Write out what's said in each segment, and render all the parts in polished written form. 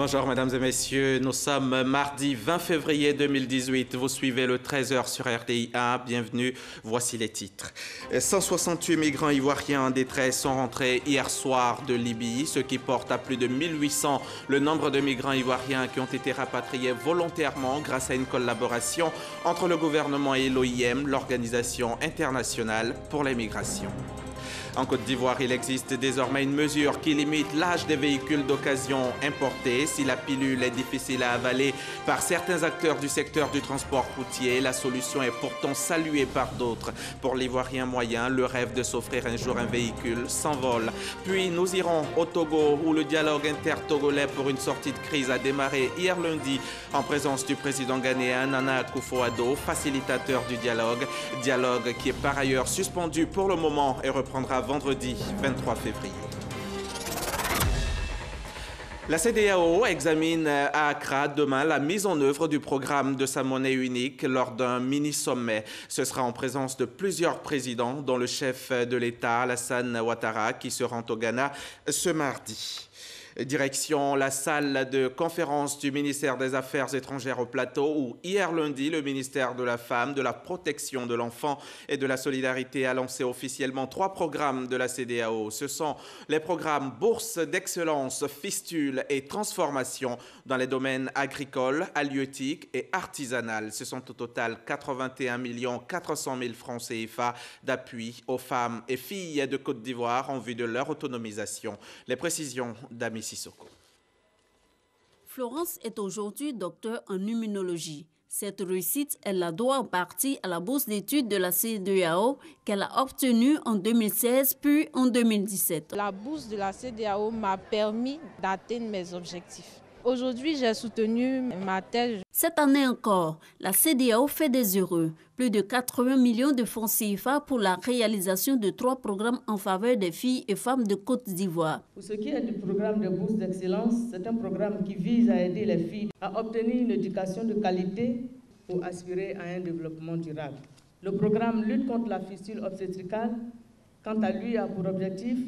Bonjour mesdames et messieurs, nous sommes mardi 20 février 2018, vous suivez le 13h sur RDI 1, bienvenue, voici les titres. 168 migrants ivoiriens en détresse sont rentrés hier soir de Libye, ce qui porte à plus de 1800 le nombre de migrants ivoiriens qui ont été rapatriés volontairement grâce à une collaboration entre le gouvernement et l'OIM, l'Organisation internationale pour les migrations. En Côte d'Ivoire, il existe désormais une mesure qui limite l'âge des véhicules d'occasion importés. Si la pilule est difficile à avaler par certains acteurs du secteur du transport routier, la solution est pourtant saluée par d'autres. Pour l'Ivoirien moyen, le rêve de s'offrir un jour un véhicule s'envole. Puis nous irons au Togo où le dialogue inter-togolais pour une sortie de crise a démarré hier lundi en présence du président ghanéen Nana Akufo-Addo, facilitateur du dialogue. Dialogue qui est par ailleurs suspendu pour le moment et reprendra vendredi 23 février. La CEDEAO examine à Accra demain la mise en œuvre du programme de sa monnaie unique lors d'un mini-sommet. Ce sera en présence de plusieurs présidents, dont le chef de l'État, Alassane Ouattara, qui se rend au Ghana ce mardi. Direction la salle de conférence du ministère des Affaires étrangères au Plateau où hier lundi, le ministère de la Femme, de la Protection de l'Enfant et de la Solidarité a lancé officiellement 3 programmes de la CEDEAO. Ce sont les programmes Bourse d'excellence, Fistule et Transformation dans les domaines agricoles, halieutiques et artisanal. Ce sont au total 81 400 000 francs CFA d'appui aux femmes et filles de Côte d'Ivoire en vue de leur autonomisation. Les précisions d'Ami Sissoko. Florence est aujourd'hui docteur en immunologie. Cette réussite, elle la doit en partie à la bourse d'études de la CEDEAO qu'elle a obtenue en 2016 puis en 2017. La bourse de la CEDEAO m'a permis d'atteindre mes objectifs. Aujourd'hui, j'ai soutenu ma thèse. Cette année encore, la CEDEAO fait des heureux. Plus de 80 millions de francs CFA pour la réalisation de 3 programmes en faveur des filles et femmes de Côte d'Ivoire. Pour ce qui est du programme de bourse d'excellence, c'est un programme qui vise à aider les filles à obtenir une éducation de qualité pour aspirer à un développement durable. Le programme lutte contre la fistule obstétricale, quant à lui, a pour objectif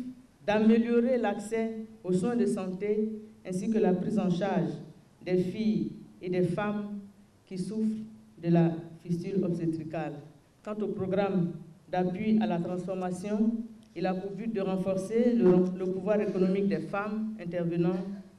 d'améliorer l'accès aux soins de santé ainsi que la prise en charge des filles et des femmes qui souffrent de la fistule obstétricale. Quant au programme d'appui à la transformation, il a pour but de renforcer le pouvoir économique des femmes intervenant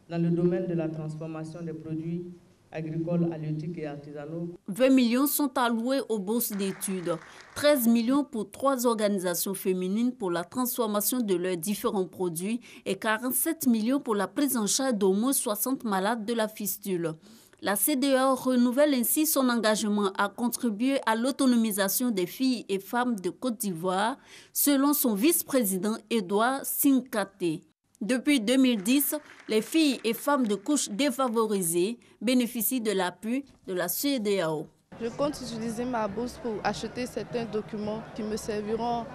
dans le domaine de la transformation des produits agricoles, halieutiques et artisanaux. 20 millions sont alloués aux bourses d'études, 13 millions pour 3 organisations féminines pour la transformation de leurs différents produits et 47 millions pour la prise en charge d'au moins 60 malades de la fistule. La CEDEAO renouvelle ainsi son engagement à contribuer à l'autonomisation des filles et femmes de Côte d'Ivoire, selon son vice-président Edouard Sinkate. Depuis 2010, les filles et femmes de couches défavorisées bénéficient de l'appui de la CEDEAO. Je compte utiliser ma bourse pour acheter certains documents qui me serviront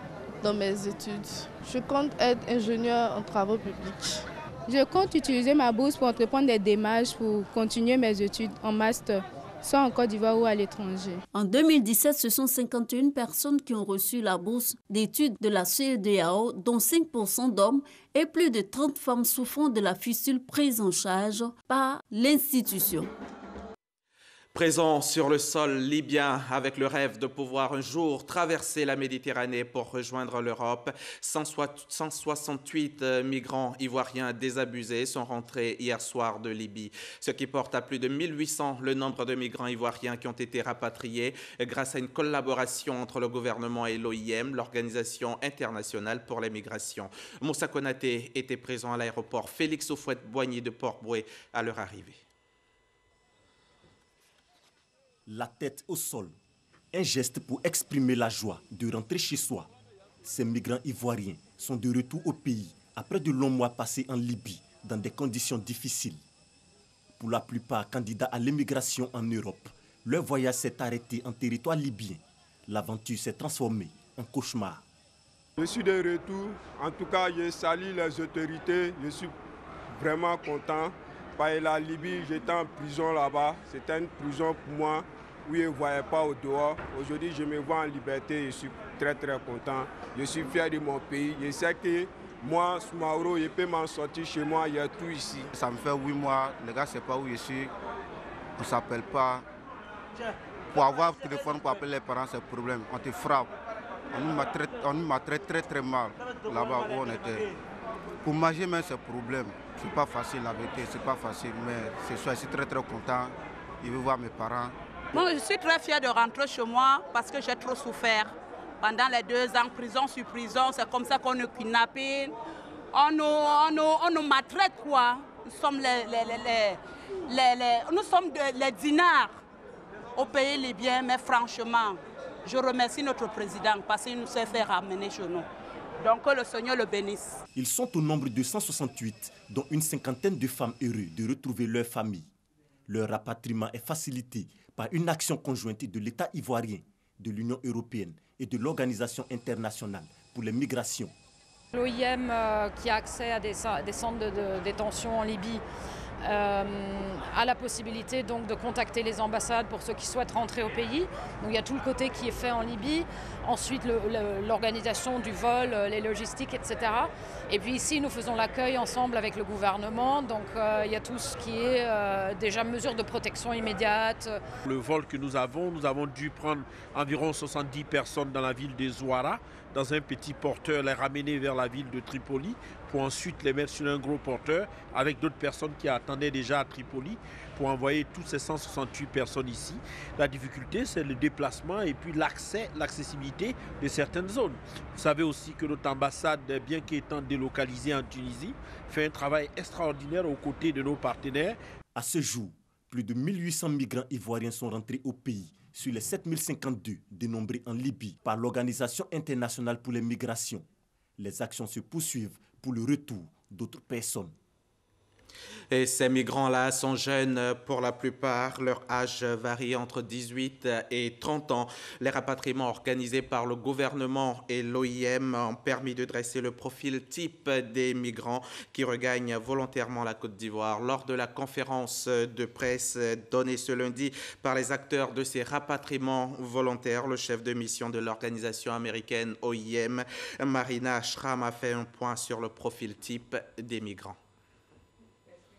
dans mes études. Je compte être ingénieur en travaux publics. Je compte utiliser ma bourse pour entreprendre des démarches pour continuer mes études en master, soit en Côte d'Ivoire ou à l'étranger. En 2017, ce sont 51 personnes qui ont reçu la bourse d'études de la CEDEAO, dont 5% d'hommes et plus de 30 femmes souffrant de la fistule prise en charge par l'institution. Présent sur le sol libyen avec le rêve de pouvoir un jour traverser la Méditerranée pour rejoindre l'Europe, 168 migrants ivoiriens désabusés sont rentrés hier soir de Libye, ce qui porte à plus de 1800 le nombre de migrants ivoiriens qui ont été rapatriés grâce à une collaboration entre le gouvernement et l'OIM, l'Organisation internationale pour les migrations. Moussa Konaté était présent à l'aéroport Félix Houphouët-Boigny de Port-Bouët à leur arrivée. La tête au sol, un geste pour exprimer la joie de rentrer chez soi. Ces migrants ivoiriens sont de retour au pays après de longs mois passés en Libye dans des conditions difficiles. Pour la plupart candidats à l'immigration en Europe, leur voyage s'est arrêté en territoire libyen. L'aventure s'est transformée en cauchemar. Je suis de retour. En tout cas, je salue les autorités. Je suis vraiment content. La Libye, j'étais en prison là-bas. C'était une prison pour moi où je ne voyais pas au dehors. Aujourd'hui, je me vois en liberté. Je suis très content. Je suis fier de mon pays. Je sais que Moi, Soumaoro, je peux m'en sortir chez moi, il y a tout ici. Ça me fait 8 mois, les gars, c'est pas où je suis, on ne s'appelle pas. Pour avoir le téléphone pour appeler les parents, c'est un problème. On te frappe. On nous maltraite très mal là-bas où on était. Pour manger même, c'est un problème. C'est pas facile la vérité, c'est pas facile, mais ce soir, je suis très content. Je veux voir mes parents. Moi, je suis très fière de rentrer chez moi parce que j'ai trop souffert. Pendant les 2 ans, prison sur prison, c'est comme ça qu'on nous kidnappe. On nous maltraite, quoi. Nous sommes les dinars au pays libyen, mais franchement, je remercie notre président parce qu'il nous a fait ramener chez nous. Donc que le Seigneur le bénisse. Ils sont au nombre de 168, dont une cinquantaine de femmes heureuses de retrouver leur famille. Leur rapatriement est facilité par une action conjointe de l'État ivoirien, de l'Union européenne et de l'Organisation internationale pour les migrations. L'OIM qui a accès à des centres de détention en Libye a la possibilité donc de contacter les ambassades pour ceux qui souhaitent rentrer au pays. Donc il y a tout le côté qui est fait en Libye, ensuite l'organisation du vol, les logistiques, etc. Et puis ici nous faisons l'accueil ensemble avec le gouvernement, donc il y a tout ce qui est déjà mesures de protection immédiate. Le vol que nous avons dû prendre environ 70 personnes dans la ville de Zouara, dans un petit porteur, les ramener vers la ville de Tripoli pour ensuite les mettre sur un gros porteur avec d'autres personnes qui attendaient déjà à Tripoli pour envoyer toutes ces 168 personnes ici. La difficulté, c'est le déplacement et puis l'accessibilité de certaines zones. Vous savez aussi que notre ambassade, bien qu'étant délocalisée en Tunisie, fait un travail extraordinaire aux côtés de nos partenaires. À ce jour, plus de 1800 migrants ivoiriens sont rentrés au pays sur les 7052 dénombrés en Libye par l'Organisation internationale pour les migrations. Les actions se poursuivent pour le retour d'autres personnes. Et ces migrants-là sont jeunes pour la plupart. Leur âge varie entre 18 et 30 ans. Les rapatriements organisés par le gouvernement et l'OIM ont permis de dresser le profil type des migrants qui regagnent volontairement la Côte d'Ivoire. Lors de la conférence de presse donnée ce lundi par les acteurs de ces rapatriements volontaires, le chef de mission de l'organisation américaine OIM, Marina Schramm, a fait un point sur le profil type des migrants.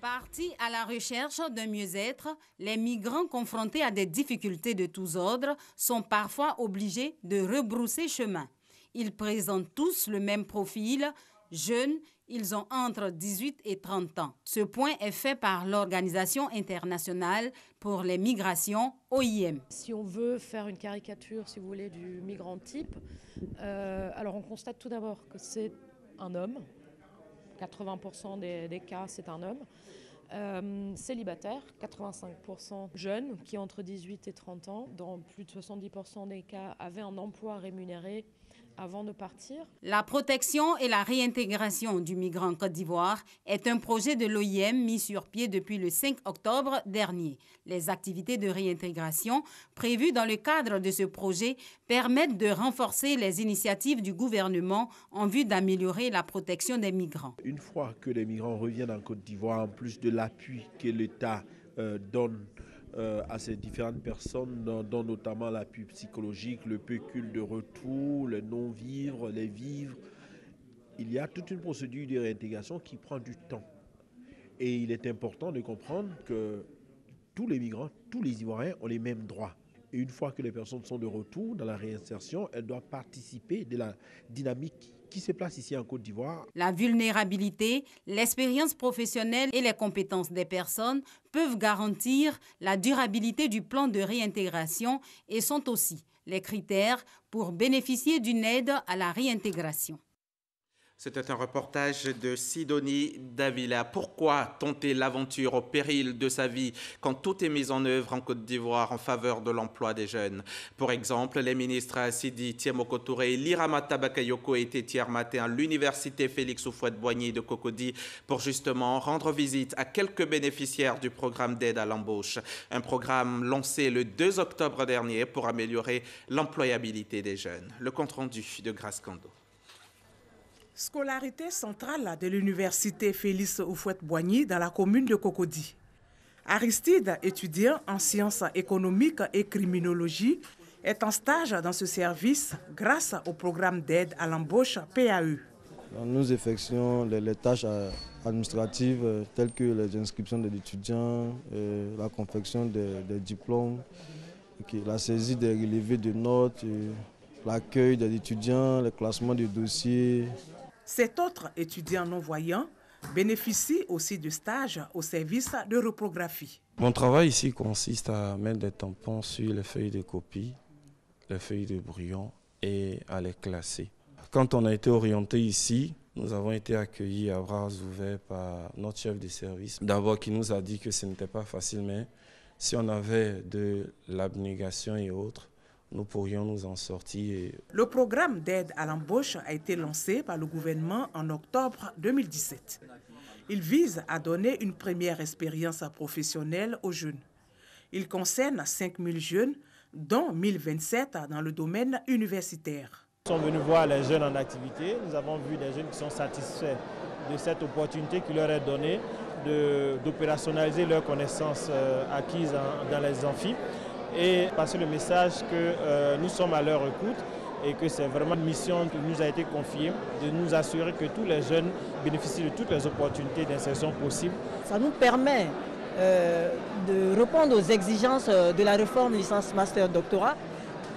Partis à la recherche d'un mieux-être, les migrants confrontés à des difficultés de tous ordres sont parfois obligés de rebrousser chemin. Ils présentent tous le même profil. Jeunes, ils ont entre 18 et 30 ans. Ce point est fait par l'Organisation internationale pour les migrations, OIM. Si on veut faire une caricature, si vous voulez, du migrant type, alors on constate tout d'abord que c'est un homme. 80% des cas, c'est un homme. Célibataire, 85% jeunes, qui ont entre 18 et 30 ans. Dans plus de 70% des cas, avaient un emploi rémunéré avant de partir. La protection et la réintégration du migrant en Côte d'Ivoire est un projet de l'OIM mis sur pied depuis le 5 octobre dernier. Les activités de réintégration prévues dans le cadre de ce projet permettent de renforcer les initiatives du gouvernement en vue d'améliorer la protection des migrants. Une fois que les migrants reviennent en Côte d'Ivoire, en plus de l'appui que l'État donne à ces différentes personnes, dont notamment l'appui psychologique, le pécule de retour, le non-vivre, les vivres. Il y a toute une procédure de réintégration qui prend du temps. Et il est important de comprendre que tous les migrants, tous les Ivoiriens ont les mêmes droits. Et une fois que les personnes sont de retour dans la réinsertion, elles doivent participer de la dynamique qui se place ici en Côte d'Ivoire. La vulnérabilité, l'expérience professionnelle et les compétences des personnes peuvent garantir la durabilité du plan de réintégration et sont aussi les critères pour bénéficier d'une aide à la réintégration. C'était un reportage de Sidonie Davila. Pourquoi tenter l'aventure au péril de sa vie quand tout est mis en œuvre en Côte d'Ivoire en faveur de l'emploi des jeunes? Pour exemple, les ministres Sidi Tiemoko Touré et Liramata Bakayoko étaient hier matin à l'université Félix Houphouët-Boigny de Cocody pour justement rendre visite à quelques bénéficiaires du programme d'aide à l'embauche. Un programme lancé le 2 octobre dernier pour améliorer l'employabilité des jeunes. Le compte-rendu de Grace Kando. Scolarité centrale de l'université Félix Houphouët-Boigny dans la commune de Cocody. Aristide, étudiant en sciences économiques et criminologie, est en stage dans ce service grâce au programme d'aide à l'embauche PAE. Nous effectuons les tâches administratives telles que les inscriptions des étudiants, la confection des diplômes, la saisie des relevés de notes, l'accueil des étudiants, le classement des dossiers. Cet autre étudiant non-voyant bénéficie aussi de stages au service de reprographie. Mon travail ici consiste à mettre des tampons sur les feuilles de copie, les feuilles de brouillon et à les classer. Quand on a été orienté ici, nous avons été accueillis à bras ouverts par notre chef de service. D'abord qui nous a dit que ce n'était pas facile, mais si on avait de l'abnégation et autres, nous pourrions nous en sortir. Le programme d'aide à l'embauche a été lancé par le gouvernement en octobre 2017. Il vise à donner une première expérience professionnelle aux jeunes. Il concerne 5000 jeunes, dont 1027 dans le domaine universitaire. Nous sommes venus voir les jeunes en activité. Nous avons vu des jeunes qui sont satisfaits de cette opportunité qui leur est donnée d'opérationnaliser leurs connaissances acquises dans les amphis et passer le message que nous sommes à leur écoute et que c'est vraiment une mission qui nous a été confiée de nous assurer que tous les jeunes bénéficient de toutes les opportunités d'insertion possibles. Ça nous permet de répondre aux exigences de la réforme licence master doctorat,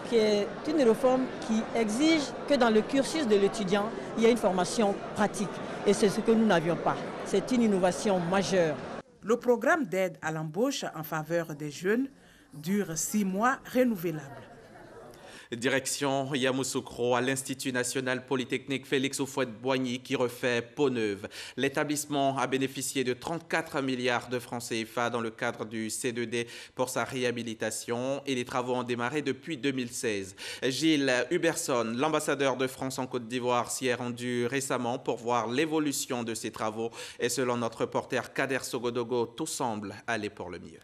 qui est une réforme qui exige que dans le cursus de l'étudiant, il y ait une formation pratique. Et c'est ce que nous n'avions pas. C'est une innovation majeure. Le programme d'aide à l'embauche en faveur des jeunes dure 6 mois renouvelables. Direction Yamoussoukro à l'Institut national polytechnique Félix Houphouët-Boigny qui refait peau neuve. L'établissement a bénéficié de 34 milliards de francs CFA dans le cadre du C2D pour sa réhabilitation et les travaux ont démarré depuis 2016. Gilles Huberson, l'ambassadeur de France en Côte d'Ivoire, s'y est rendu récemment pour voir l'évolution de ces travaux et selon notre reporter Kader Sogodogo, tout semble aller pour le mieux.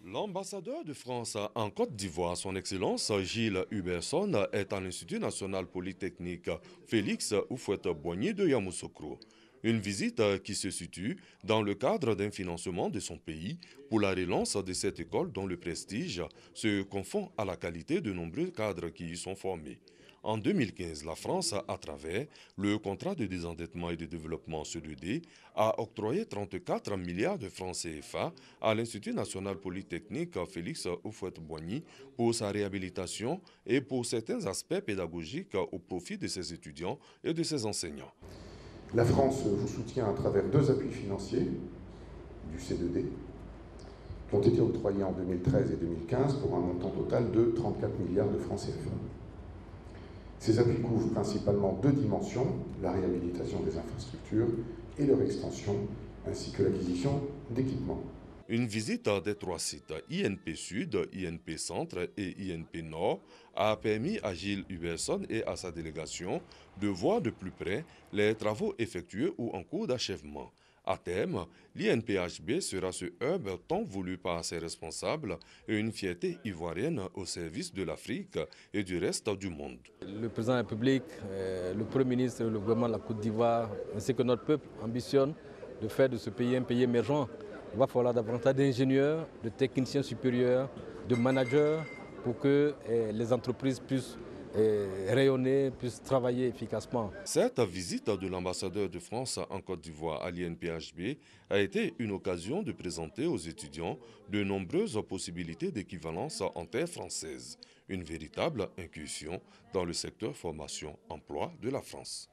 L'ambassadeur de France en Côte d'Ivoire, son Excellence Gilles Huberson, est à l'Institut national polytechnique Félix Houphouët-Boigny de Yamoussoukro. Une visite qui se situe dans le cadre d'un financement de son pays pour la relance de cette école dont le prestige se confond à la qualité de nombreux cadres qui y sont formés. En 2015, la France, à travers le contrat de désendettement et de développement C2D, a octroyé 34 milliards de francs CFA à l'Institut national polytechnique Félix Houphouët-Boigny pour sa réhabilitation et pour certains aspects pédagogiques au profit de ses étudiants et de ses enseignants. La France vous soutient à travers 2 appuis financiers du C2D qui ont été octroyés en 2013 et 2015 pour un montant total de 34 milliards de francs CFA. Ces appuis couvrent principalement 2 dimensions, la réhabilitation des infrastructures et leur extension, ainsi que l'acquisition d'équipements. Une visite des 3 sites, INP Sud, INP Centre et INP Nord, a permis à Gilles Huberson et à sa délégation de voir de plus près les travaux effectués ou en cours d'achèvement. À terme, l'INPHB sera ce hub tant voulu par ses responsables et une fierté ivoirienne au service de l'Afrique et du reste du monde. Le président de la République, le Premier ministre, le gouvernement de la Côte d'Ivoire, ainsi que notre peuple ambitionne de faire de ce pays un pays émergent. Il va falloir davantage d'ingénieurs, de techniciens supérieurs, de managers pour que les entreprises puissent rayonner, puissent travailler efficacement. Cette visite de l'ambassadeur de France en Côte d'Ivoire à l'INPHB a été une occasion de présenter aux étudiants de nombreuses possibilités d'équivalence en terre française. Une véritable incursion dans le secteur formation-emploi de la France.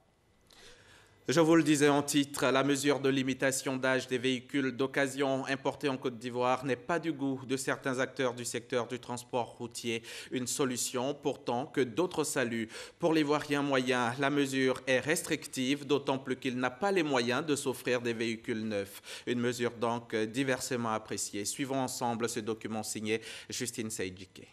Je vous le disais en titre, la mesure de limitation d'âge des véhicules d'occasion importés en Côte d'Ivoire n'est pas du goût de certains acteurs du secteur du transport routier. Une solution pourtant que d'autres saluent. Pour l'Ivoirien moyen, la mesure est restrictive, d'autant plus qu'il n'a pas les moyens de s'offrir des véhicules neufs. Une mesure donc diversement appréciée. Suivons ensemble ce document signé Justine Seydjike.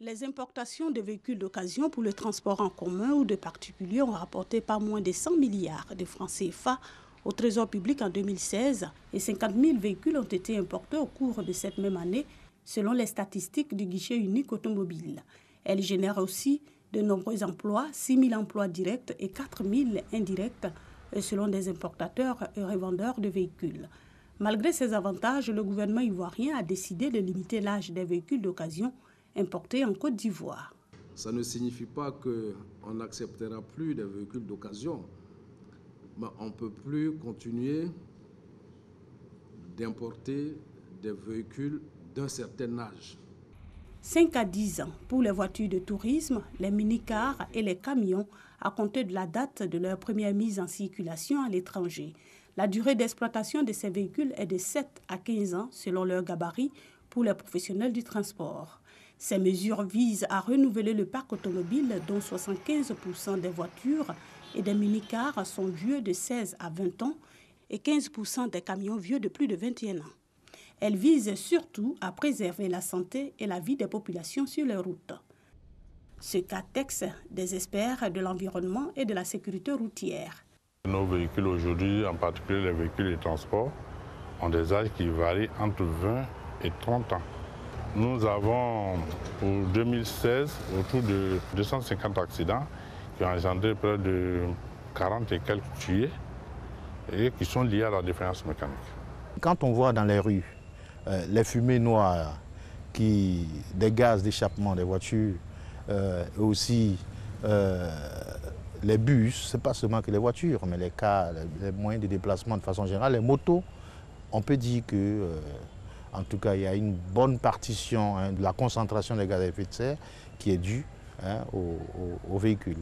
Les importations de véhicules d'occasion pour le transport en commun ou de particuliers ont rapporté pas moins de 100 milliards de francs CFA au Trésor public en 2016 et 50 000 véhicules ont été importés au cours de cette même année selon les statistiques du guichet unique automobile. Elle génère aussi de nombreux emplois, 6 000 emplois directs et 4 000 indirects selon des importateurs et revendeurs de véhicules. Malgré ces avantages, le gouvernement ivoirien a décidé de limiter l'âge des véhicules d'occasion importés en Côte d'Ivoire. Ça ne signifie pas qu'on n'acceptera plus des véhicules d'occasion, mais on ne peut plus continuer d'importer des véhicules d'un certain âge. 5 à 10 ans pour les voitures de tourisme, les mini-cars et les camions à compter de la date de leur première mise en circulation à l'étranger. La durée d'exploitation de ces véhicules est de 7 à 15 ans selon leur gabarit pour les professionnels du transport. Ces mesures visent à renouveler le parc automobile dont 75% des voitures et des mini-cars sont vieux de 16 à 20 ans et 15% des camions vieux de plus de 21 ans. Elle vise surtout à préserver la santé et la vie des populations sur les routes. Ce cas texte des experts de l'environnement et de la sécurité routière. Nos véhicules aujourd'hui, en particulier les véhicules de transport, ont des âges qui varient entre 20 et 30 ans. Nous avons pour 2016 autour de 250 accidents qui ont engendré près de 40 et quelques tués et qui sont liés à la défaillance mécanique. Quand on voit dans les rues les fumées noires, des gaz d'échappement des voitures, et aussi les bus, ce n'est pas seulement que les voitures, mais les cars, les moyens de déplacement de façon générale, les motos, on peut dire que, en tout cas, il y a une bonne partition de la concentration des gaz à effet de serre qui est due aux véhicules.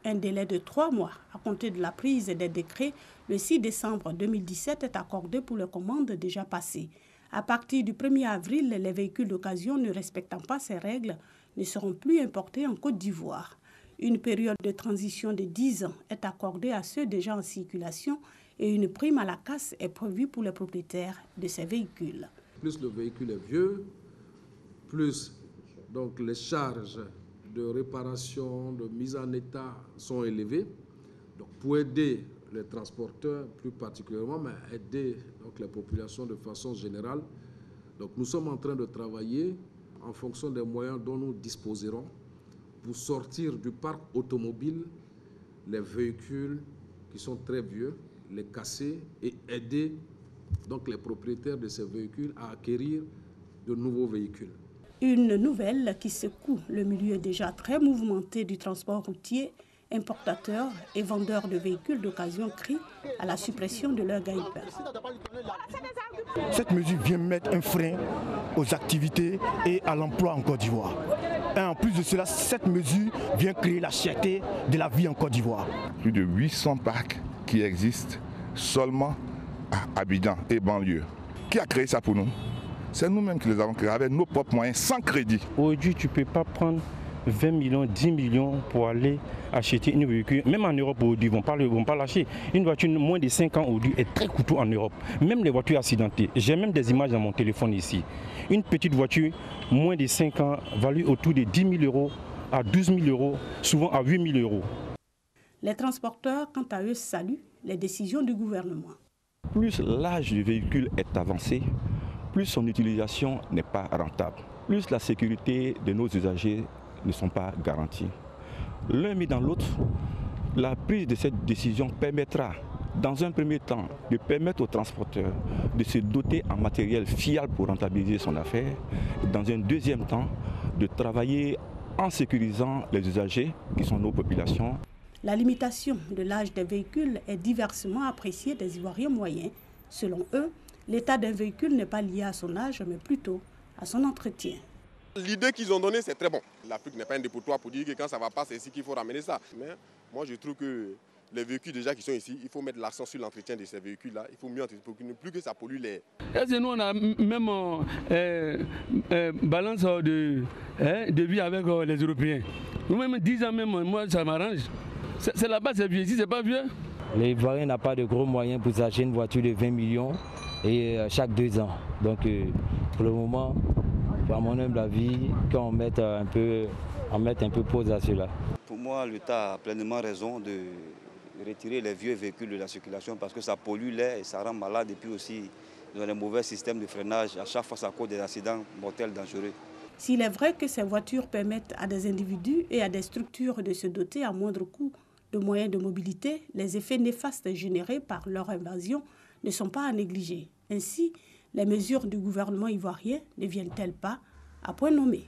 Un délai de 3 mois à compter de la prise des décrets le 6 décembre 2017 est accordé pour les commandes déjà passées. À partir du 1er avril, les véhicules d'occasion ne respectant pas ces règles ne seront plus importés en Côte d'Ivoire. Une période de transition de 10 ans est accordée à ceux déjà en circulation et une prime à la casse est prévue pour les propriétaires de ces véhicules. Plus le véhicule est vieux, plus donc, les charges de réparation, de mise en état sont élevées. Donc, pour aider les transporteurs plus particulièrement, mais aider donc, les populations de façon générale. Donc, nous sommes en train de travailler en fonction des moyens dont nous disposerons pour sortir du parc automobile les véhicules qui sont très vieux, les casser et aider donc, les propriétaires de ces véhicules à acquérir de nouveaux véhicules. Une nouvelle qui secoue le milieu déjà très mouvementé du transport routier. Importateurs et vendeurs de véhicules d'occasion crient à la suppression de leur gagne-pain. Cette mesure vient mettre un frein aux activités et à l'emploi en Côte d'Ivoire. Et en plus de cela, cette mesure vient créer la cherté de la vie en Côte d'Ivoire. Plus de 800 parcs qui existent seulement à Abidjan et banlieue. Qui a créé ça pour nous? C'est nous-mêmes qui les avons créés avec nos propres moyens, sans crédit. Aujourd'hui, tu ne peux pas prendre 20 millions, 10 millions pour aller acheter une voiture. Même en Europe, aujourd'hui, ils ne vont pas lâcher. Une voiture moins de 5 ans aujourd'hui est très coûteuse en Europe. Même les voitures accidentées. J'ai même des images dans mon téléphone ici. Une petite voiture moins de 5 ans value autour de 10 000 euros à 12 000 euros, souvent à 8 000 euros. Les transporteurs, quant à eux, saluent les décisions du gouvernement. Plus l'âge du véhicule est avancé, plus son utilisation n'est pas rentable. Plus la sécurité de nos usagers ne sont pas garantis. L'un mis dans l'autre, la prise de cette décision permettra, dans un premier temps, de permettre aux transporteurs de se doter en matériel fiable pour rentabiliser son affaire, et dans un deuxième temps, de travailler en sécurisant les usagers qui sont nos populations. La limitation de l'âge des véhicules est diversement appréciée des Ivoiriens moyens. Selon eux, l'état d'un véhicule n'est pas lié à son âge, mais plutôt à son entretien. L'idée qu'ils ont donnée, c'est très bon. L'Afrique n'est pas un dépotoir pour dire que quand ça ne va pas, c'est ici qu'il faut ramener ça. Mais moi, je trouve que les véhicules déjà qui sont ici, il faut mettre l'accent sur l'entretien de ces véhicules-là. Il faut mieux entretenir pour que plus que ça pollue l'air. Nous, on a même balance de vie avec les Européens. Nous-mêmes, 10 ans même, moi, ça m'arrange. C'est là-bas, c'est vieux. Ici, c'est pas vieux. Les Ivoiriens n'ont pas de gros moyens pour s'acheter une voiture de 20 millions et chaque 2 ans. Donc, pour le moment, à mon humble avis, qu'on mette un peu pause à cela. Pour moi, l'État a pleinement raison de retirer les vieux véhicules de la circulation parce que ça pollue l'air et ça rend malade. Et puis aussi, ils ont des mauvais systèmes de freinage. À chaque fois, ça cause des accidents mortels dangereux. S'il est vrai que ces voitures permettent à des individus et à des structures de se doter à moindre coût de moyens de mobilité, les effets néfastes générés par leur invasion ne sont pas à négliger. Ainsi, les mesures du gouvernement ivoirien ne viennent-elles pas à point nommé?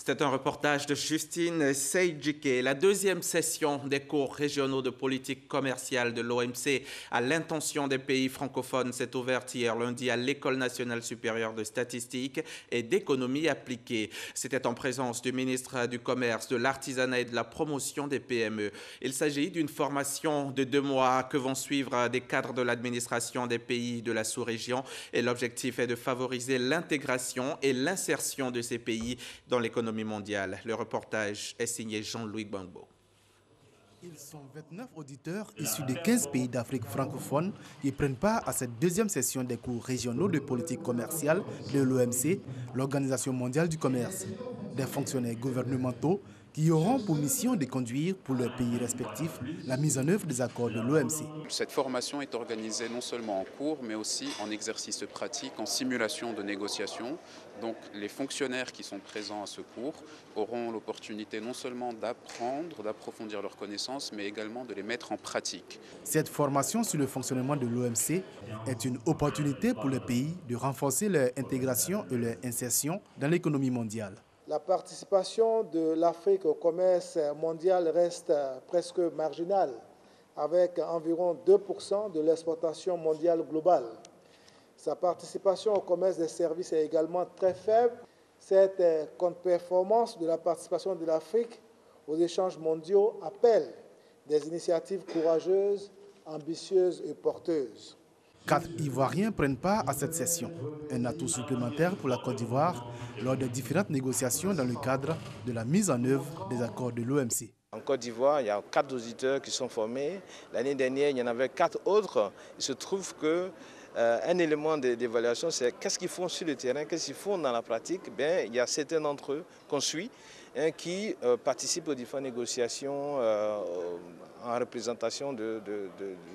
C'était un reportage de Justine Seydjike. La deuxième session des cours régionaux de politique commerciale de l'OMC à l'intention des pays francophones s'est ouverte hier lundi à l'École nationale supérieure de statistique et d'économie appliquée. C'était en présence du ministre du Commerce, de l'Artisanat et de la promotion des PME. Il s'agit d'une formation de 2 mois que vont suivre des cadres de l'administration des pays de la sous-région et l'objectif est de favoriser l'intégration et l'insertion de ces pays dans l'économie mondiale. Le reportage est signé Jean-Louis Gbangbo. Ils sont 29 auditeurs issus de 15 pays d'Afrique francophone qui prennent part à cette deuxième session des cours régionaux de politique commerciale de l'OMC, l'Organisation mondiale du commerce. Des fonctionnaires gouvernementaux qui auront pour mission de conduire pour leurs pays respectifs la mise en œuvre des accords de l'OMC. Cette formation est organisée non seulement en cours, mais aussi en exercice pratique, en simulation de négociation. Donc les fonctionnaires qui sont présents à ce cours auront l'opportunité non seulement d'apprendre, d'approfondir leurs connaissances, mais également de les mettre en pratique. Cette formation sur le fonctionnement de l'OMC est une opportunité pour les pays de renforcer leur intégration et leur insertion dans l'économie mondiale. La participation de l'Afrique au commerce mondial reste presque marginale, avec environ 2% de l'exportation mondiale globale. Sa participation au commerce des services est également très faible. Cette contre-performance de la participation de l'Afrique aux échanges mondiaux appelle des initiatives courageuses, ambitieuses et porteuses. 4 Ivoiriens prennent part à cette session, un atout supplémentaire pour la Côte d'Ivoire lors des différentes négociations dans le cadre de la mise en œuvre des accords de l'OMC. En Côte d'Ivoire, il y a 4 auditeurs qui sont formés. L'année dernière, il y en avait 4 autres. Il se trouve qu'un élément d'évaluation, c'est qu'est-ce qu'ils font sur le terrain, qu'est-ce qu'ils font dans la pratique. Il y a certains d'entre eux qu'on suit qui participent aux différentes négociations en représentation de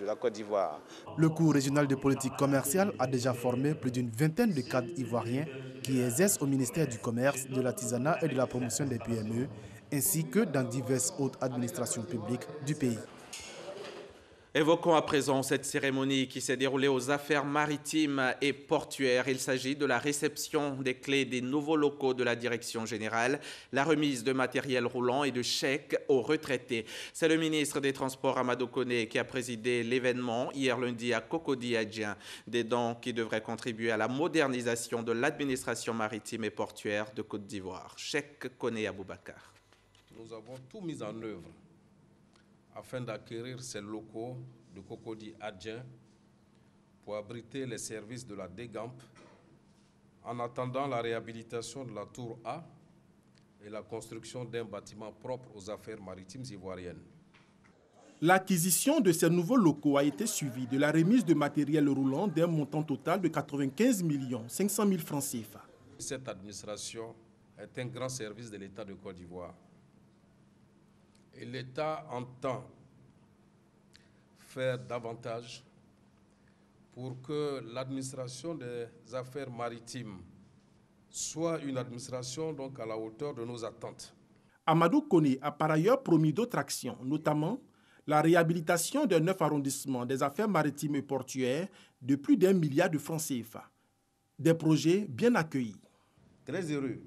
la Côte d'Ivoire. Le cours régional de politique commerciale a déjà formé plus d'une vingtaine de cadres ivoiriens qui exercent au ministère du Commerce, de l'Artisanat et de la promotion des PME, ainsi que dans diverses autres administrations publiques du pays. Évoquons à présent cette cérémonie qui s'est déroulée aux affaires maritimes et portuaires. Il s'agit de la réception des clés des nouveaux locaux de la direction générale, la remise de matériel roulant et de chèques aux retraités. C'est le ministre des Transports Amadou Koné qui a présidé l'événement hier lundi à Cocody-Adjien. Des dons qui devraient contribuer à la modernisation de l'administration maritime et portuaire de Côte d'Ivoire. Cheikh Koné Aboubakar. Nous avons tout mis en œuvre afin d'acquérir ces locaux de Cocody-Adjien pour abriter les services de la DEGAMP en attendant la réhabilitation de la tour A et la construction d'un bâtiment propre aux affaires maritimes ivoiriennes. L'acquisition de ces nouveaux locaux a été suivie de la remise de matériel roulant d'un montant total de 95 500 000 francs CFA. Cette administration est un grand service de l'État de Côte d'Ivoire. Et l'État entend faire davantage pour que l'administration des affaires maritimes soit une administration donc à la hauteur de nos attentes. Amadou Koné a par ailleurs promis d'autres actions, notamment la réhabilitation d'un 9 arrondissement des affaires maritimes et portuaires de plus d'1 milliard de francs CFA. Des projets bien accueillis. Très heureux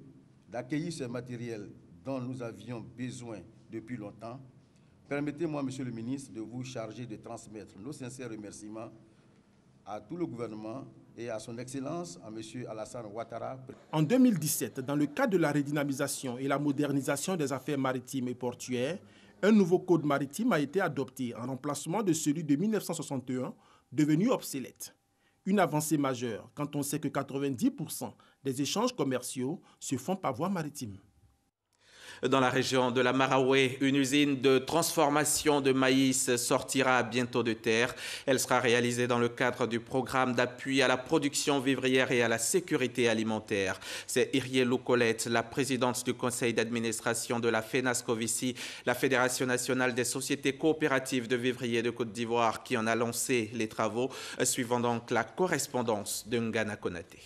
d'accueillir ce matériel dont nous avions besoin depuis longtemps. Permettez-moi, Monsieur le ministre, de vous charger de transmettre nos sincères remerciements à tout le gouvernement et à son Excellence, à Monsieur Alassane Ouattara. En 2017, dans le cadre de la redynamisation et la modernisation des affaires maritimes et portuaires, un nouveau code maritime a été adopté en remplacement de celui de 1961, devenu obsolète. Une avancée majeure quand on sait que 90% des échanges commerciaux se font par voie maritime. Dans la région de la Maraoué, une usine de transformation de maïs sortira bientôt de terre. Elle sera réalisée dans le cadre du programme d'appui à la production vivrière et à la sécurité alimentaire. C'est Irielou Colette, la présidente du conseil d'administration de la FENASCOVICI, la Fédération nationale des sociétés coopératives de vivriers de Côte d'Ivoire, qui en a lancé les travaux, suivant donc la correspondance de Ngana Konaté.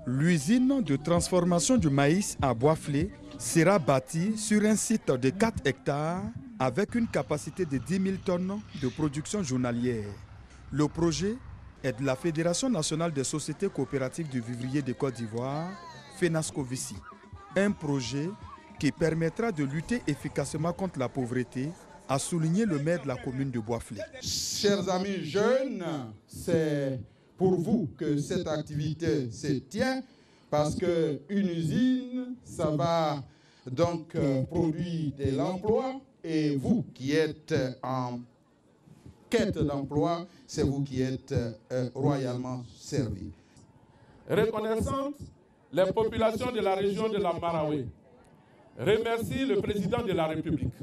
L'usine de transformation du maïs à Boisflé sera bâtie sur un site de 4 hectares avec une capacité de 10 000 tonnes de production journalière. Le projet est de la Fédération nationale des sociétés coopératives du vivrier de Côte d'Ivoire, FENASCO-VICI. Un projet qui permettra de lutter efficacement contre la pauvreté, a souligné le maire de la commune de Boisflé. Chers amis jeunes, c'est pour vous que cette activité se tient, parce qu'une usine, ça va donc produire de l'emploi, et vous qui êtes en quête d'emploi, c'est vous qui êtes royalement servis. Reconnaissante, les populations de la région de la Marawe remercient le président de la République.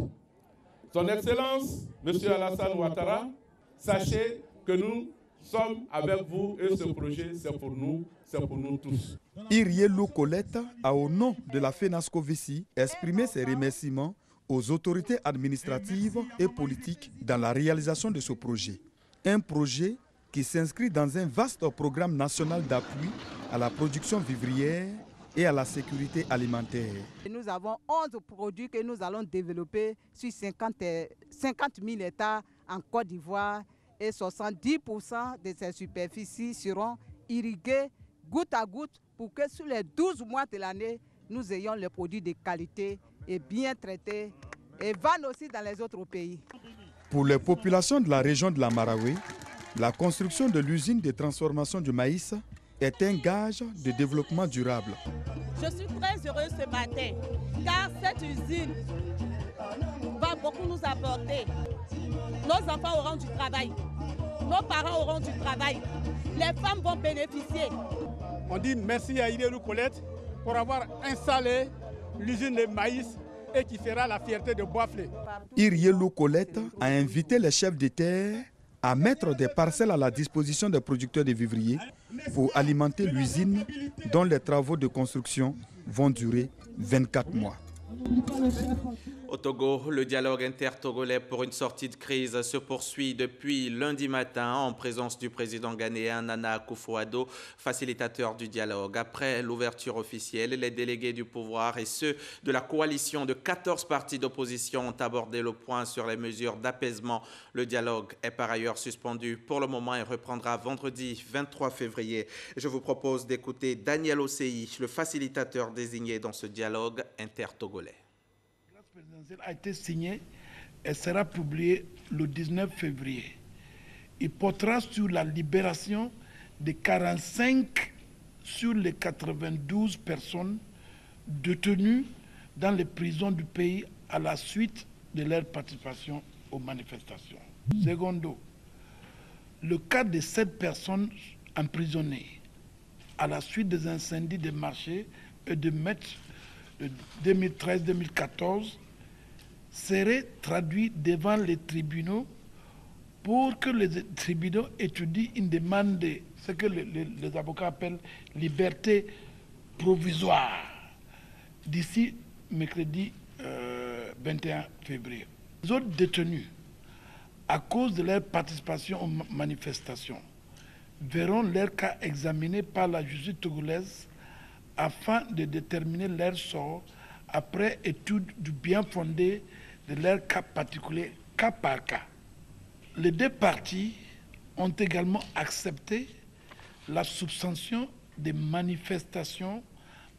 Son Excellence, M. Alassane Ouattara, sachez que nous sommes avec vous et ce projet, c'est pour nous tous. Irielou Colette a, au nom de la FENASCO-VICI, exprimé ses remerciements aux autorités administratives et politiques dans la réalisation de ce projet. Un projet qui s'inscrit dans un vaste programme national d'appui à la production vivrière et à la sécurité alimentaire. Nous avons 11 produits que nous allons développer sur 50 000 hectares en Côte d'Ivoire et 70% de ces superficies seront irriguées goutte à goutte pour que sur les 12 mois de l'année, nous ayons les produits de qualité et bien traités et vendent aussi dans les autres pays. Pour les populations de la région de la Marawe, la construction de l'usine de transformation du maïs est un gage de développement durable. Je suis très heureuse ce matin car cette usine va beaucoup nous apporter. Nos enfants auront du travail, nos parents auront du travail, les femmes vont bénéficier. On dit merci à Irielou Colette pour avoir installé l'usine de maïs et qui fera la fierté de Boisflé. Irielou Colette a invité les chefs de terre à mettre des parcelles à la disposition des producteurs de vivriers pour alimenter l'usine dont les travaux de construction vont durer 24 mois. Au Togo, le dialogue intertogolais pour une sortie de crise se poursuit depuis lundi matin en présence du président ghanéen Nana Akufo-Addo, facilitateur du dialogue. Après l'ouverture officielle, les délégués du pouvoir et ceux de la coalition de 14 partis d'opposition ont abordé le point sur les mesures d'apaisement. Le dialogue est par ailleurs suspendu pour le moment et reprendra vendredi 23 février. Je vous propose d'écouter Daniel Osei, le facilitateur désigné dans ce dialogue intertogolais. La présidentielle a été signée et sera publiée le 19 février. Il portera sur la libération de 45 sur les 92 personnes détenues dans les prisons du pays à la suite de leur participation aux manifestations. Secondo, le cas de 7 personnes emprisonnées à la suite des incendies des marchés et de mai 2013-2014 serait traduit devant les tribunaux pour que les tribunaux étudient une demande de ce que les avocats appellent liberté provisoire d'ici mercredi 21 février. Les autres détenus, à cause de leur participation aux manifestations, verront leur cas examiné par la justice togolaise afin de déterminer leur sort après étude du bien fondé de leur cas particulier, cas par cas. Les deux parties ont également accepté la suspension des manifestations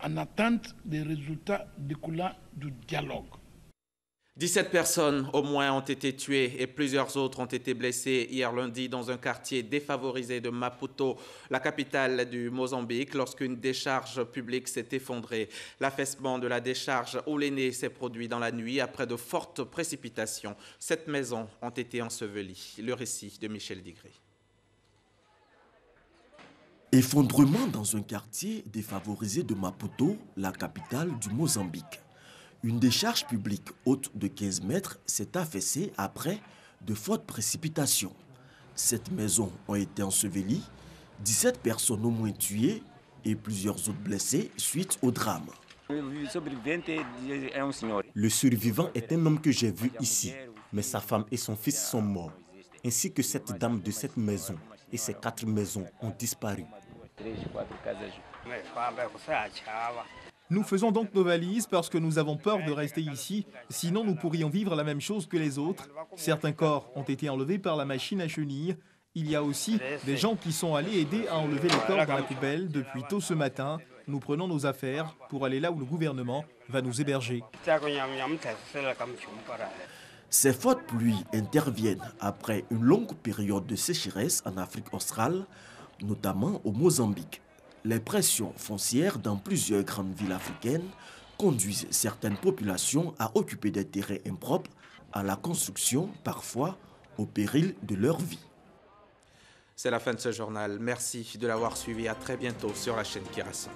en attente des résultats découlant du dialogue. 17 personnes au moins ont été tuées et plusieurs autres ont été blessées hier lundi dans un quartier défavorisé de Maputo, la capitale du Mozambique, lorsqu'une décharge publique s'est effondrée. L'affaissement de la décharge Ouléné s'est produit dans la nuit après de fortes précipitations. 7 maisons ont été ensevelies. Le récit de Michel Digré. Effondrement dans un quartier défavorisé de Maputo, la capitale du Mozambique. Une décharge publique haute de 15 mètres s'est affaissée après de fortes précipitations. 7 maisons ont été ensevelies, 17 personnes au moins tuées et plusieurs autres blessées suite au drame. Le survivant est un homme que j'ai vu ici, mais sa femme et son fils sont morts, ainsi que cette dame de cette maison et ces 4 maisons ont disparu. Nous faisons donc nos valises parce que nous avons peur de rester ici, sinon nous pourrions vivre la même chose que les autres. Certains corps ont été enlevés par la machine à chenilles Il y a aussi des gens qui sont allés aider à enlever les corps dans la poubelle depuis tôt ce matin. Nous prenons nos affaires pour aller là où le gouvernement va nous héberger. Ces fortes pluies interviennent après une longue période de sécheresse en Afrique australe, notamment au Mozambique. Les pressions foncières dans plusieurs grandes villes africaines conduisent certaines populations à occuper des terrains impropres à la construction, parfois au péril de leur vie. C'est la fin de ce journal. Merci de l'avoir suivi. À très bientôt sur la chaîne qui rassemble.